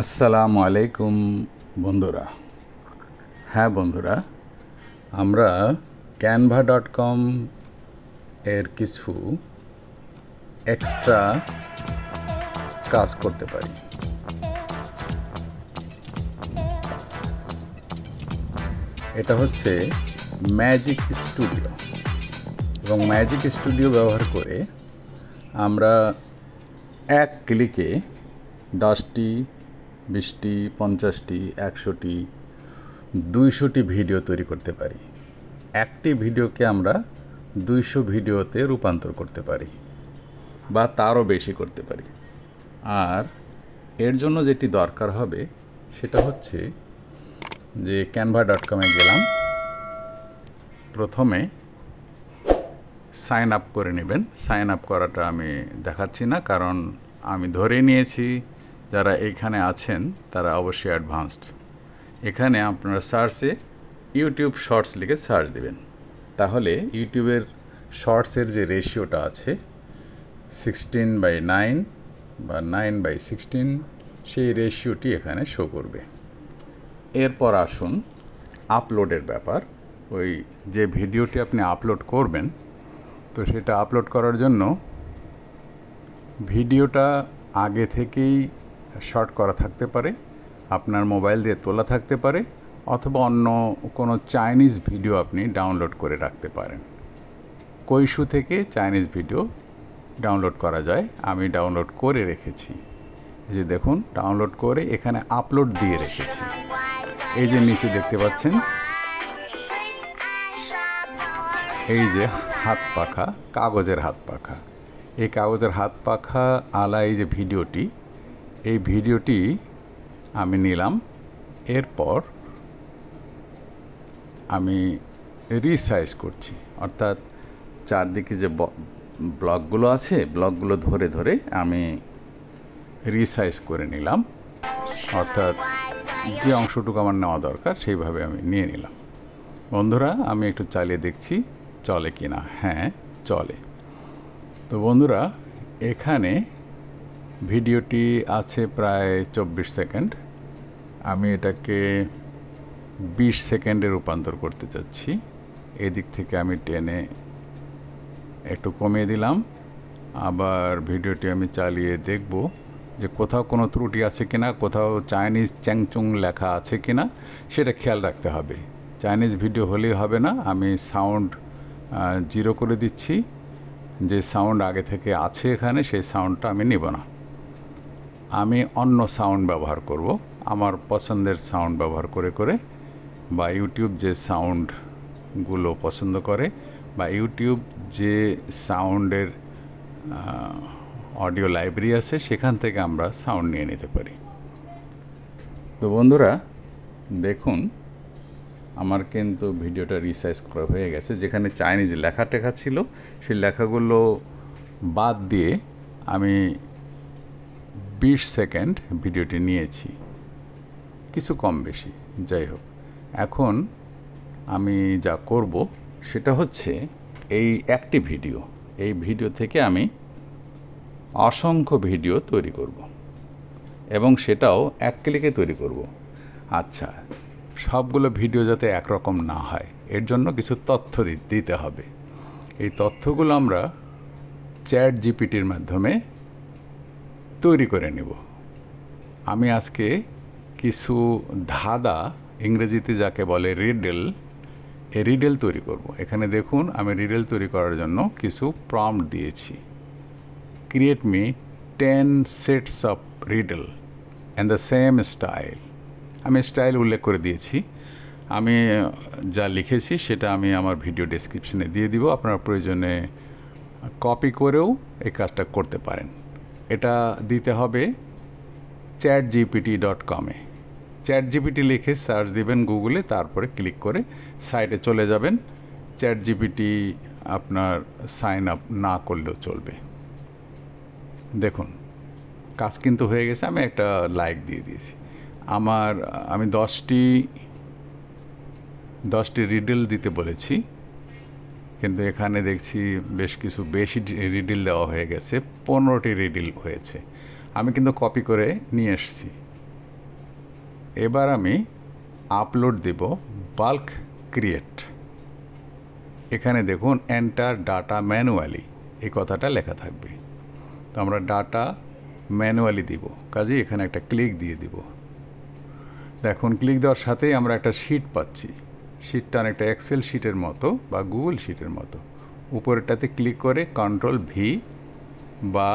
আসসালামু আলাইকুম বন্ধুরা। হ্যাঁ বন্ধুরা, আমরা canva.com এর কিছু এক্সট্রা কাজ করতে পারি। এটা হচ্ছে ম্যাজিক স্টুডিও, এবং ম্যাজিক স্টুডিও ব্যবহার করে আমরা এক ক্লিকে 10টি, 20টি, 50টি, 100টি, 200টি ভিডিও তৈরি করতে পারি। একটি ভিডিওকে আমরা 200 ভিডিওতে রূপান্তর করতে পারি বা তারও বেশি করতে পারি। আর এর জন্য যেটি দরকার হবে সেটা হচ্ছে যে canva.com-এ গেলাম, প্রথমে সাইন আপ করে নেবেন। সাইন আপ করাটা আমি দেখাচ্ছি না, কারণ আমি ধরে নিয়েছি যারা এইখানে আছেন তারা অবশ্যই অ্যাডভান্সড। এখানে আপনারা সার্চে ইউটিউব শর্টস লিখে সার্চ দেবেন, তাহলে ইউটিউবের শর্টসের যে রেশিওটা আছে 16:9 বা 9:16, সেই রেশিওটি এখানে শো করবে। এরপর আসুন আপলোডের ব্যাপার। ওই যে ভিডিওটি আপনি আপলোড করবেন, তো সেটা আপলোড করার জন্য ভিডিওটা আগে থেকেই শর্ট করা থাকতে পারে, আপনার মোবাইল দিয়ে তোলা থাকতে পারে, অথবা অন্য কোনো চাইনিজ ভিডিও আপনি ডাউনলোড করে রাখতে পারেন। কৈশু থেকে চাইনিজ ভিডিও ডাউনলোড করা যায়, আমি ডাউনলোড করে রেখেছি। এই যে দেখুন, ডাউনলোড করে এখানে আপলোড দিয়ে রেখেছি। এই যে নিচে দেখতে পাচ্ছেন, এই যে হাত পাখা, কাগজের হাত পাখা, এই কাগজের হাত পাখা আলা এই যে ভিডিওটি, এই ভিডিওটি আমি নিলাম। এরপর আমি রিসাইজ করছি, অর্থাৎ চারদিকে যে ব্লকগুলো আছে, ব্লকগুলো ধরে ধরে আমি রিসাইজ করে নিলাম, অর্থাৎ যে অংশটুকু আমার নেওয়া দরকার সেইভাবে আমি নিয়ে নিলাম। বন্ধুরা, আমি একটু চালিয়ে দেখছি চলে কি না। হ্যাঁ, চলে। তো বন্ধুরা, এখানে ভিডিওটি আছে প্রায় 24 সেকেন্ড। আমি এটাকে 20 সেকেন্ডে রূপান্তর করতে চাচ্ছি। এদিক থেকে আমি টেনে একটু কমিয়ে দিলাম। আবার ভিডিওটি আমি চালিয়ে দেখব যে কোথাও কোনো ত্রুটি আছে কিনা, কোথাও চাইনিজ চ্যাংচুং লেখা আছে কিনা, সেটা খেয়াল রাখতে হবে। চাইনিজ ভিডিও হলেই হবে না, আমি সাউন্ড 0 করে দিচ্ছি। যে সাউন্ড আগে থেকে আছে এখানে, সেই সাউন্ডটা আমি নেব না, আমি অন্য সাউন্ড ব্যবহার করব, আমার পছন্দের সাউন্ড ব্যবহার করে করে, বা ইউটিউব যে সাউন্ডগুলো পছন্দ করে, বা ইউটিউব যে সাউন্ডের অডিও লাইব্রেরি আছে, সেখান থেকে আমরা সাউন্ড নিয়ে নিতে পারি। তো বন্ধুরা দেখুন, আমার কিন্তু ভিডিওটা রিসাইজ করা হয়ে গেছে। যেখানে চাইনিজ লেখা টেখা ছিল, সেই লেখাগুলো বাদ দিয়ে আমি 20 সেকেন্ড ভিডিওটি নিয়েছি, কিছু কম বেশি যাই হোক। এখন আমি যা করব সেটা হচ্ছে, এই একটি ভিডিও, এই ভিডিও থেকে আমি অসংখ্য ভিডিও তৈরি করব, এবং সেটাও এক ক্লিকে তৈরি করব। আচ্ছা, সবগুলো ভিডিও যাতে একরকম না হয়, এর জন্য কিছু তথ্য দিতে হবে। এই তথ্যগুলো আমরা চ্যাট জিপিটির মাধ্যমে তৈরি করে নেব। আমি আজকে কিছু ধাঁধা, ইংরেজিতে যাকে বলে রিডল, এই রিডল তৈরি করব। এখানে দেখুন, আমি রিডল তৈরি করার জন্য কিছু প্রম্পট দিয়েছি। Create me 10 sets of riddle and the same style. আমি স্টাইল উল্লেখ করে দিয়েছি। আমি যা লিখেছি সেটা আমি আমার ভিডিও ডেসক্রিপশনে দিয়ে দিব, আপনার প্রয়োজনে কপি করেও এই কাজটা করতে পারেন। এটা দিতে হবে chatgpt.com-এ। চ্যাট জিপিটি লিখে সার্চ দিবেন গুগলে, তারপরে ক্লিক করে সাইটে চলে যাবেন। চ্যাট জিপিটি আপনার সাইন আপ না করলেও চলবে। দেখুন, কাজ কিন্তু হয়ে গেছে, আমি একটা লাইক দিয়ে দিয়েছি। আমি 10টি রিডল দিতে বলেছি, কিন্তু এখানে দেখছি বেশি রিডল দেওয়া হয়ে গেছে, 15টি রিডল হয়েছে। আমি কিন্তু কপি করে নিয়ে এসেছি, এবার আমি আপলোড দেব বাল্ক ক্রিয়েট। এখানে দেখুন এন্টার ডাটা ম্যানুয়ালি এই কথাটা লেখা থাকবে। তো আমরা ডাটা ম্যানুয়ালি দিব, কাজেই এখানে একটা ক্লিক দিয়ে দিব। দেখুন ক্লিক দেওয়ার সাথেই আমরা একটা শিট পাচ্ছি। শিটটা অনেকটা এক্সেল শিটের মতো বা গুগল শিটের মতো। উপরেরটাতে ক্লিক করে কন্ট্রোল ভি বা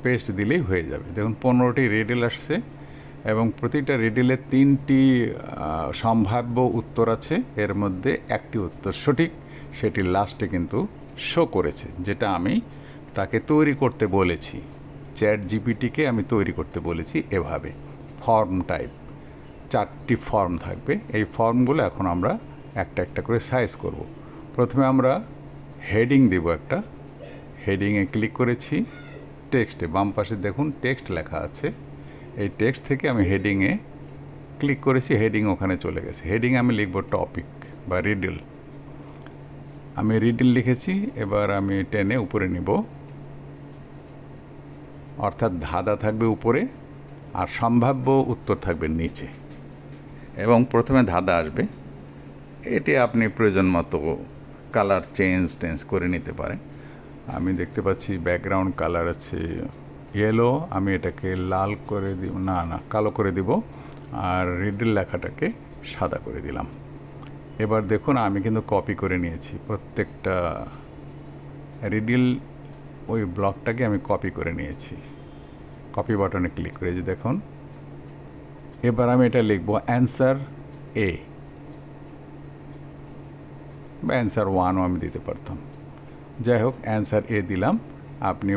পেস্ট দিলেই হয়ে যাবে। দেখুন 15টি রিডেল আসছে এবং প্রতিটা রিডেলে 3টি সম্ভাব্য উত্তর আছে। এর মধ্যে একটি উত্তর সঠিক, সেটি লাস্টে কিন্তু শো করেছে, যেটা আমি তাকে তৈরি করতে বলেছি। চ্যাট জিপিটিকে আমি তৈরি করতে বলেছি এভাবে ফর্ম টাইপ 4টি ফর্ম থাকবে। এই ফর্মগুলো এখন আমরা একটা একটা করে সাইজ করব। প্রথমে আমরা হেডিং দেব, একটা হেডিংয়ে ক্লিক করেছি। টেক্সটে বাম পাশে দেখুন টেক্সট লেখা আছে, এই টেক্সট থেকে আমি হেডিংয়ে ক্লিক করেছি, হেডিং ওখানে চলে গেছে। হেডিং আমি লিখব টপিক বা রিডল। আমি রিডল লিখেছি, এবার আমি টেনে উপরে নিব, অর্থাৎ ধাঁধা থাকবে উপরে আর সম্ভাব্য উত্তর থাকবে নিচে। এবং প্রথমে ধাঁধা আসবে, এটি আপনি প্রয়োজন মতো কালার চেঞ্জ করে নিতে পারেন। আমি দেখতে পাচ্ছি ব্যাকগ্রাউন্ড কালার আছে ইয়েলো, আমি এটাকে লাল করে দিব, না কালো করে দিব, আর রিডল লেখাটাকে সাদা করে দিলাম। এবার দেখুন আমি কিন্তু কপি করে নিয়েছি প্রত্যেকটা রিডল, ওই ব্লকটাকে আমি কপি করে নিয়েছি। কপি বাটনে ক্লিক করে যে দেখুন, এবার আমি এটা লিখব অ্যান্সার এ বা অ্যান্সার 1ও আমি দিতে পারতাম। যাই হোক, অ্যান্সার এ দিলাম। আপনি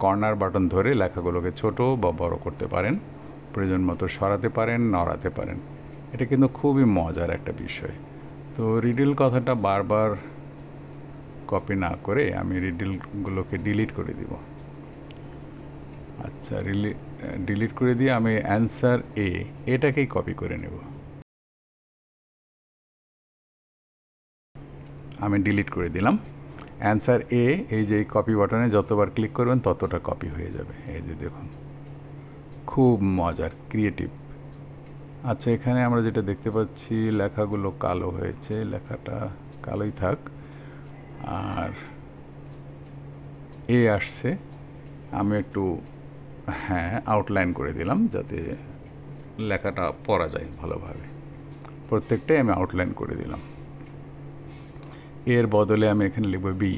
কর্নার বাটন ধরে লেখাগুলোকে ছোট বা বড় করতে পারেন, প্রয়োজন মতো সরাতে পারেন, নড়াতে পারেন। এটা কিন্তু খুবই মজার একটা বিষয়। তো রিডল কথাটা বারবার কপি না করে আমি রিডলগুলোকে ডিলিট করে দিব। আচ্ছা, ডিলিট করে দিয়ে আমি অ্যান্সার এটাকেই কপি করে নেব। আমি ডিলিট করে দিলাম। অ্যান্সার এই যে কপি বাটনে যতবার ক্লিক করবেন ততটা কপি হয়ে যাবে। এই যে দেখুন, খুব মজার, ক্রিয়েটিভ। আচ্ছা, এখানে আমরা যেটা দেখতে পাচ্ছি লেখাগুলো কালো হয়েছে, লেখাটা কালোই থাক। আর আসছে, আমি একটু আউটলাইন করে দিলাম যাতে লেখাটা পড়া যায় ভালোভাবে। প্রত্যেকটাই আমি আউটলাইন করে দিলাম। এর বদলে আমি এখানে লিখব বি,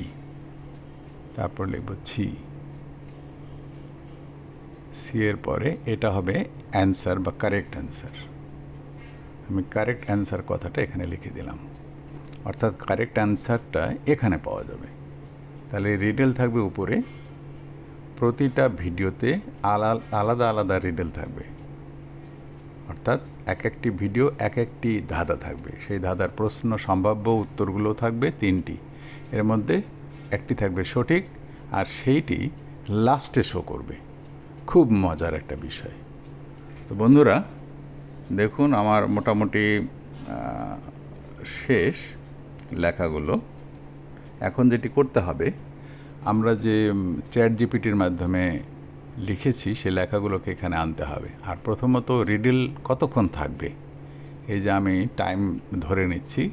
তারপর লিখব সি এর পরে এটা হবে অ্যান্সার বা কারেক্ট অ্যান্সার। আমি কারেক্ট অ্যান্সার কথাটা এখানে লিখে দিলাম, অর্থাৎ কারেক্ট অ্যান্সারটা এখানে পাওয়া যাবে। তাহলে রিডেল থাকবে উপরে, প্রতিটা ভিডিওতে আলাদা আলাদা রিডেল থাকবে, অর্থাৎ এক একটি ভিডিও এক একটি ধাঁধা থাকবে। সেই ধাঁধার প্রশ্ন সম্ভাব্য উত্তরগুলো থাকবে 3টি, এর মধ্যে একটি থাকবে সঠিক, আর সেইটি লাস্টে শো করবে। খুব মজার একটা বিষয়। তো বন্ধুরা দেখুন, আমার মোটামুটি শেষ লেখাগুলো। এখন যেটি করতে হবে, আমরা যে চ্যাট জিপিটির মাধ্যমে লিখেছি সে লেখাগুলোকে এখানে আনতে হবে। আর প্রথমত রিডল কতক্ষণ থাকবে, এই যে আমি টাইম ধরে নিচ্ছি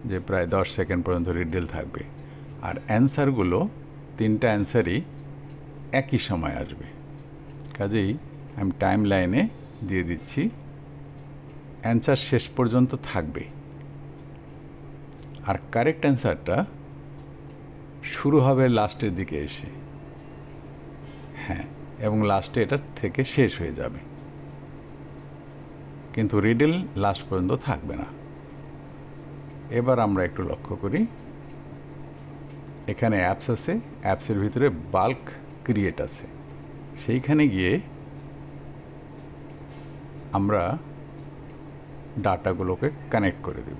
যে প্রায় 10 সেকেন্ড পর্যন্ত রিডল থাকবে। আর অ্যান্সারগুলো 3টা অ্যান্সারই একই সময় আসবে, কাজেই আমি টাইম লাইনে দিয়ে দিচ্ছি অ্যান্সার শেষ পর্যন্ত থাকবে। আর কারেক্ট অ্যান্সারটা শুরু হবে লাস্টের দিকে এসে, এবং লাস্টে এটা থেকে শেষ হয়ে যাবে, কিন্তু রিডল লাস্ট পর্যন্ত থাকবে না। এবার আমরা একটু লক্ষ্য করি, এখানে অ্যাপস আছে, অ্যাপসের ভিতরে বাল্ক ক্রিয়েট আছে। সেইখানে গিয়ে আমরা ডাটাগুলোকে কানেক্ট করে দেব।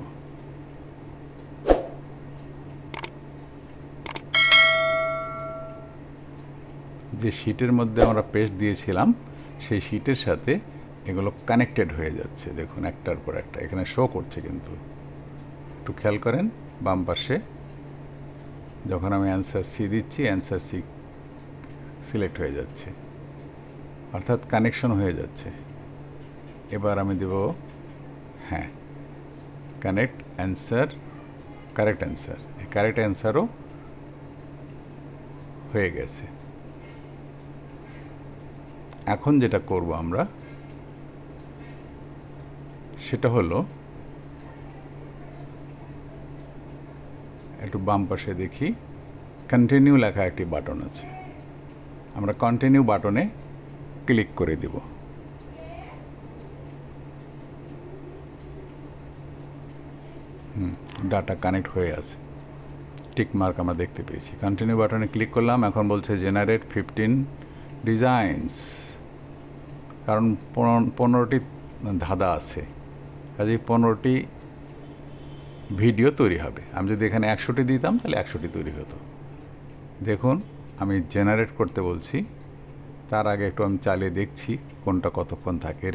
যে শিটের মধ্যে আমরা পেস্ট দিয়েছিলাম সেই শিটের সাথে এগুলো কানেক্টেড হয়ে যাচ্ছে। দেখুন একটার পর একটা এখানে শো করছে, কিন্তু একটু খেয়াল করেন বাম পাশে যখন আমি অ্যান্সার সি দিচ্ছি অ্যান্সার সি সিলেক্ট হয়ে যাচ্ছে, অর্থাৎ কানেকশন হয়ে যাচ্ছে। এবার আমি দেব হ্যাঁ কারেক্ট অ্যান্সার। এই কারেক্ট অ্যান্সারও হয়ে গেছে। এখন যেটা করব আমরা সেটা হলো একটু বাম পাশে দেখি, কন্টিনিউ লেখা একটি বাটন আছে, আমরা কন্টিনিউ বাটনে ক্লিক করে দেব। ডাটা কানেক্ট হয়ে আছে, টিক মার্ক আমরা দেখতে পেয়েছি। কন্টিনিউ বাটনে ক্লিক করলাম, এখন বলছে জেনারেট 15 ডিজাইনস, কারণ 15টি ধাঁধা আছে, কাজেই 15টি ভিডিও তৈরি হবে। আমি যদি এখানে 100টি দিতাম তাহলে 100টি তৈরি হতো। দেখুন আমি জেনারেট করতে বলছি, তার আগে একটু আমি চালিয়ে দেখছি কোনটা কতক্ষণ থাকে।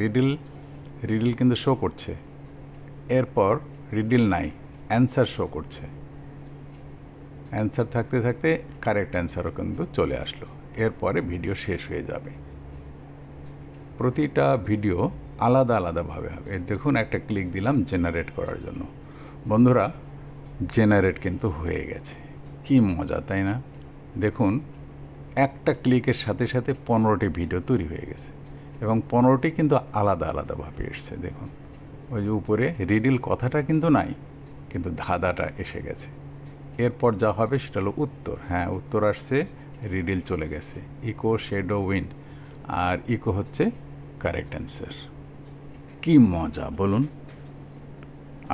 রিডিল কিন্তু শো করছে, এরপর রিডিল নাই, অ্যান্সার শো করছে। অ্যান্সার থাকতে থাকতে কারেক্ট অ্যান্সারও কিন্তু চলে আসলো, এরপরে ভিডিও শেষ হয়ে যাবে। প্রতিটা ভিডিও আলাদা আলাদাভাবে হবে। দেখুন একটা ক্লিক দিলাম জেনারেট করার জন্য, বন্ধুরা জেনারেট কিন্তু হয়ে গেছে। কি মজা, তাই না? দেখুন একটা ক্লিকের সাথে সাথে 15টি ভিডিও তৈরি হয়ে গেছে, এবং 15টি কিন্তু আলাদা আলাদাভাবে এসছে। দেখুন ওই যে উপরে রিডিল কথাটা কিন্তু নাই, কিন্তু ধাঁধাটা এসে গেছে। এরপর যা হবে সেটা হলো উত্তর। হ্যাঁ, উত্তর আসছে, রিডিল চলে গেছে। ইকো শ্যাডো উইন্ড, আর ইকো হচ্ছে কারেক্ট অ্যান্সার। কি মজা বলুন,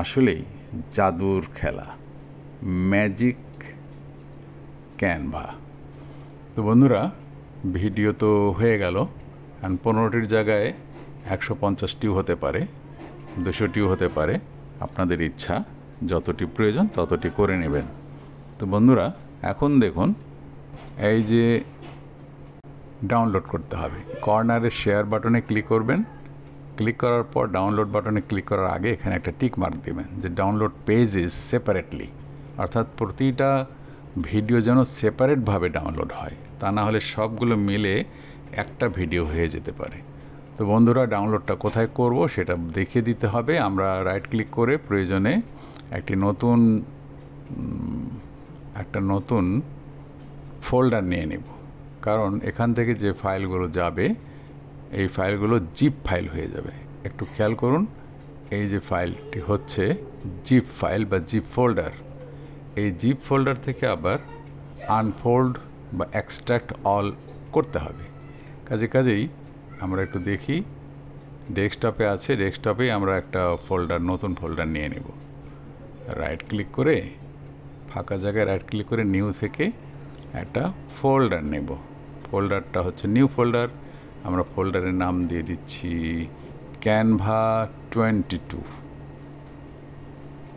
আসলেই জাদুর খেলা, ম্যাজিক ক্যানভা। তো বন্ধুরা ভিডিও তো হয়ে গেল, আর 15টির জায়গায় 150টিও হতে পারে, 200টিও হতে পারে, আপনাদের ইচ্ছা, যতটি প্রয়োজন ততটি করে নেবেন। তো বন্ধুরা এখন দেখুন, এই যে ডাউনলোড করতে হবে, কর্নারে শেয়ার বাটনে ক্লিক করবেন, ক্লিক করার পর ডাউনলোড বাটনে ক্লিক করার আগে এখানে একটা টিক মার্ক দেবেন যে ডাউনলোড পেজেস সেপারেটলি, অর্থাৎ প্রতিটা ভিডিও যেন সেপারেটভাবে ডাউনলোড হয়, তা না হলে সবগুলো মিলে একটা ভিডিও হয়ে যেতে পারে। তো বন্ধুরা ডাউনলোডটা কোথায় করব সেটা দেখিয়ে দিতে হবে। আমরা রাইট ক্লিক করে প্রয়োজনে একটা নতুন ফোল্ডার নিয়ে নেব, কারণ এখান থেকে যে ফাইলগুলো যাবে এই ফাইলগুলো জিপ ফাইল হয়ে যাবে। একটু খেয়াল করুন, এই যে ফাইলটি হচ্ছে জিপ ফাইল বা জিপ ফোল্ডার। এই জিপ ফোল্ডার থেকে আবার আনফোল্ড বা এক্সট্রাক্ট অল করতে হবে। কাজেই আমরা একটু দেখি, ডেস্কটপে আছে, ডেস্কটপেই আমরা একটা নতুন ফোল্ডার নিয়ে নেব। রাইট ক্লিক করে ফাঁকা জায়গায় রাইট ক্লিক করে নিউ থেকে একটা ফোল্ডার নেব। ফোল্ডারটা হচ্ছে নিউ ফোল্ডার, আমরা ফোল্ডারের নাম দিয়ে দিচ্ছি ক্যানভা 22।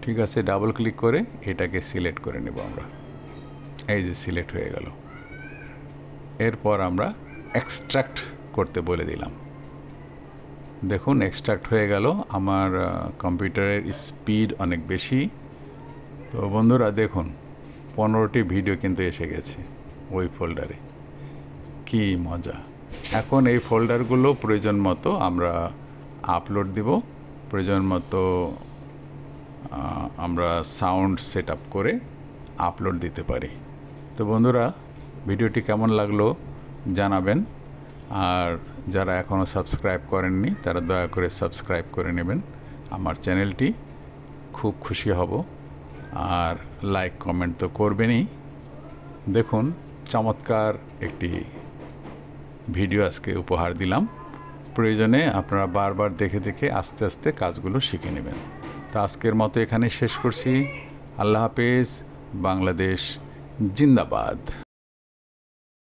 ঠিক আছে, ডাবল ক্লিক করে এটাকে সিলেক্ট করে নেব আমরা। এই যে সিলেক্ট হয়ে গেল। এরপর আমরা এক্সট্রাক্ট করতে বলে দিলাম। দেখুন এক্সট্রাক্ট হয়ে গেল। আমার কম্পিউটারের স্পিড অনেক বেশি। তো বন্ধুরা দেখুন 15টি ভিডিও কিন্তু এসে গেছে ওই ফোল্ডারে। কি মজা! এখন এই ফোল্ডারগুলো প্রয়োজন মতো আমরা আপলোড দিব, প্রয়োজন মতো আমরা সাউন্ড সেট আপ করে আপলোড দিতে পারি। তো বন্ধুরা ভিডিওটি কেমন লাগলো জানাবেন, আর যারা এখনও সাবস্ক্রাইব করেননি তারা দয়া করে সাবস্ক্রাইব করে নেবেন আমার চ্যানেলটি, খুব খুশি হব। আর লাইক কমেন্ট তো করবেনই। দেখুন চমৎকার একটি ভিডিও আজকে উপহার দিলাম, প্রয়োজনে আপনারা বারবার দেখে দেখে আস্তে আস্তে কাজগুলো শিখে নেবেন। তো আজকের মতো এখানে শেষ করছি। আল্লাহ হাফেজ। বাংলাদেশ জিন্দাবাদ।